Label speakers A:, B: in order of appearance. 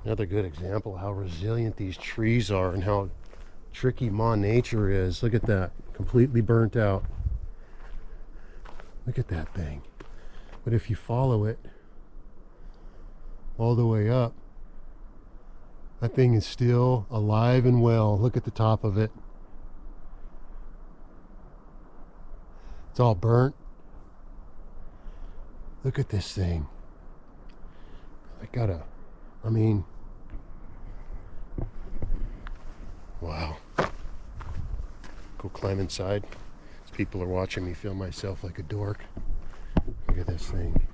A: Another good example of how resilient these trees are and how tricky Ma nature is. Look at that, completely burnt out. Look at that thing. But if you follow it all the way up, that thing is still alive and well. Look at the top of it. It's all burnt. Look at this thing. I mean, wow. Go climb inside. People are watching me film myself like a dork. Look at this thing.